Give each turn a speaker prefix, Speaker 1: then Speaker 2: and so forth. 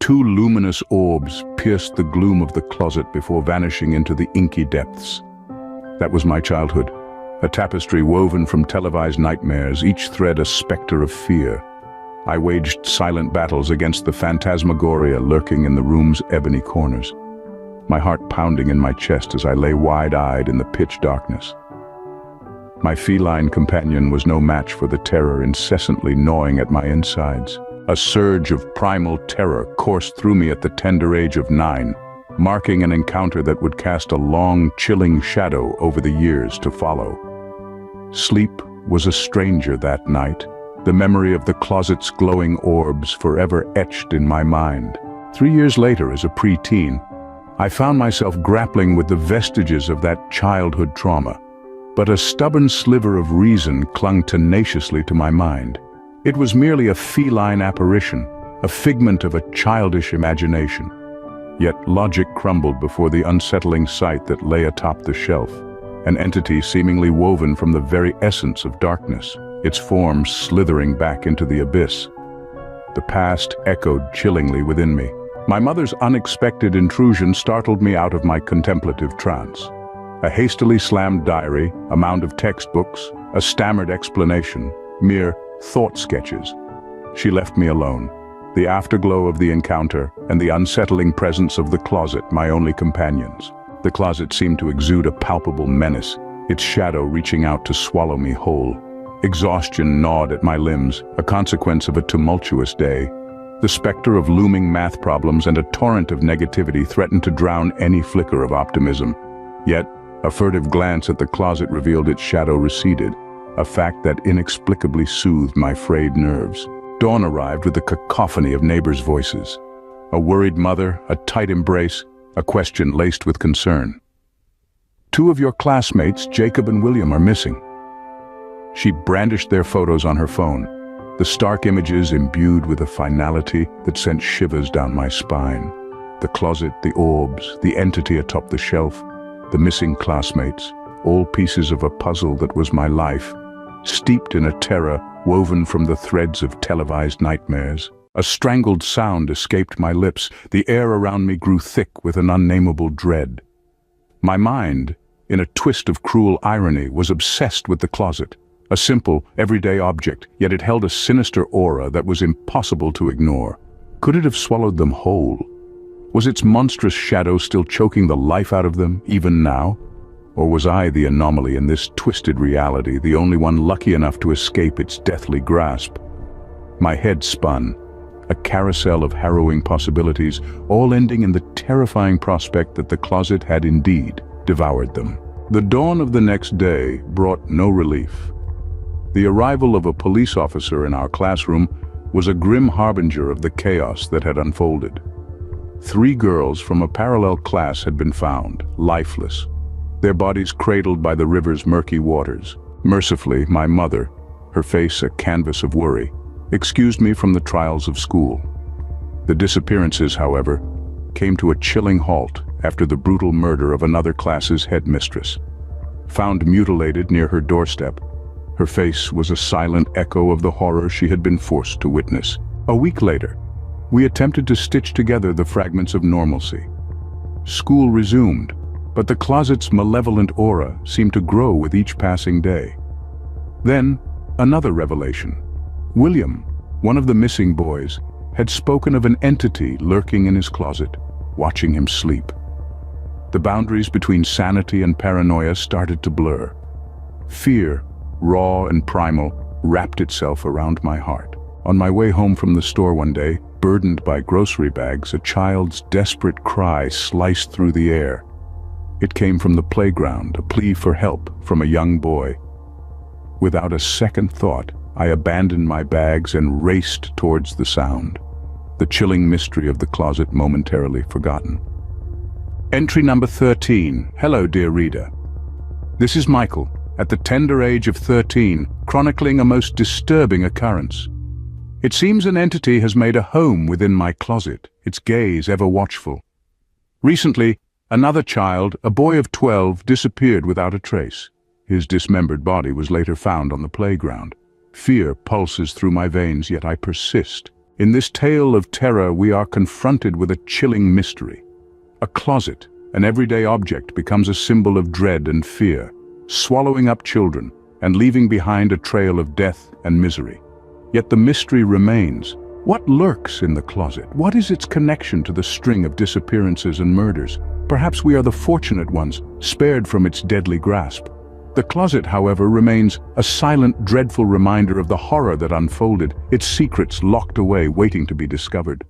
Speaker 1: Two luminous orbs pierced the gloom of the closet before vanishing into the inky depths. That was my childhood, a tapestry woven from televised nightmares, each thread a specter of fear. I waged silent battles against the phantasmagoria lurking in the room's ebony corners, my heart pounding in my chest as I lay wide-eyed in the pitch darkness. My feline companion was no match for the terror incessantly gnawing at my insides. A surge of primal terror coursed through me at the tender age of 9, marking an encounter that would cast a long, chilling shadow over the years to follow. Sleep was a stranger that night, the memory of the closet's glowing orbs forever etched in my mind. 3 years later, as a preteen, I found myself grappling with the vestiges of that childhood trauma, but a stubborn sliver of reason clung tenaciously to my mind. It was merely a feline apparition, a figment of a childish imagination. Yet logic crumbled before the unsettling sight that lay atop the shelf, an entity seemingly woven from the very essence of darkness, its form slithering back into the abyss. The past echoed chillingly within me. My mother's unexpected intrusion startled me out of my contemplative trance. A hastily slammed diary, a mound of textbooks, a stammered explanation, mere thought sketches. She left me alone, the afterglow of the encounter and the unsettling presence of the closet my only companions. The closet seemed to exude a palpable menace, its shadow reaching out to swallow me whole. Exhaustion gnawed at my limbs, a consequence of a tumultuous day. The specter of looming math problems and a torrent of negativity threatened to drown any flicker of optimism. Yet, a furtive glance at the closet revealed its shadow receded, a fact that inexplicably soothed my frayed nerves. Dawn arrived with a cacophony of neighbors' voices. A worried mother, a tight embrace, a question laced with concern. "Two of your classmates, Jacob and William, are missing." She brandished their photos on her phone, the stark images imbued with a finality that sent shivers down my spine. The closet, the orbs, the entity atop the shelf, the missing classmates, all pieces of a puzzle that was my life, steeped in a terror woven from the threads of televised nightmares. A strangled sound escaped my lips. The air around me grew thick with an unnameable dread. My mind, in a twist of cruel irony, was obsessed with the closet, a simple, everyday object, yet it held a sinister aura that was impossible to ignore. Could it have swallowed them whole? Was its monstrous shadow still choking the life out of them, even now? Or was I the anomaly in this twisted reality, the only one lucky enough to escape its deathly grasp? My head spun, a carousel of harrowing possibilities, all ending in the terrifying prospect that the closet had indeed devoured them. The dawn of the next day brought no relief. The arrival of a police officer in our classroom was a grim harbinger of the chaos that had unfolded. 3 girls from a parallel class had been found, lifeless, their bodies cradled by the river's murky waters. Mercifully, my mother, her face a canvas of worry, excused me from the trials of school. The disappearances, however, came to a chilling halt after the brutal murder of another class's headmistress. Found mutilated near her doorstep, her face was a silent echo of the horror she had been forced to witness. A week later, we attempted to stitch together the fragments of normalcy. School resumed, but the closet's malevolent aura seemed to grow with each passing day. Then, another revelation. William, one of the missing boys, had spoken of an entity lurking in his closet, watching him sleep. The boundaries between sanity and paranoia started to blur. Fear, raw and primal, wrapped itself around my heart. On my way home from the store one day, burdened by grocery bags, a child's desperate cry sliced through the air. It came from the playground, a plea for help from a young boy. Without a second thought, I abandoned my bags and raced towards the sound, the chilling mystery of the closet momentarily forgotten. Entry number 13. Hello, dear reader. This is Michael, at the tender age of 13, chronicling a most disturbing occurrence. It seems an entity has made a home within my closet, its gaze ever watchful. Recently, another child, a boy of 12, disappeared without a trace. His dismembered body was later found on the playground. Fear pulses through my veins, yet I persist. In this tale of terror, we are confronted with a chilling mystery. A closet, an everyday object, becomes a symbol of dread and fear, swallowing up children and leaving behind a trail of death and misery. Yet the mystery remains. What lurks in the closet? What is its connection to the string of disappearances and murders? Perhaps we are the fortunate ones, spared from its deadly grasp. The closet, however, remains a silent, dreadful reminder of the horror that unfolded, its secrets locked away, waiting to be discovered.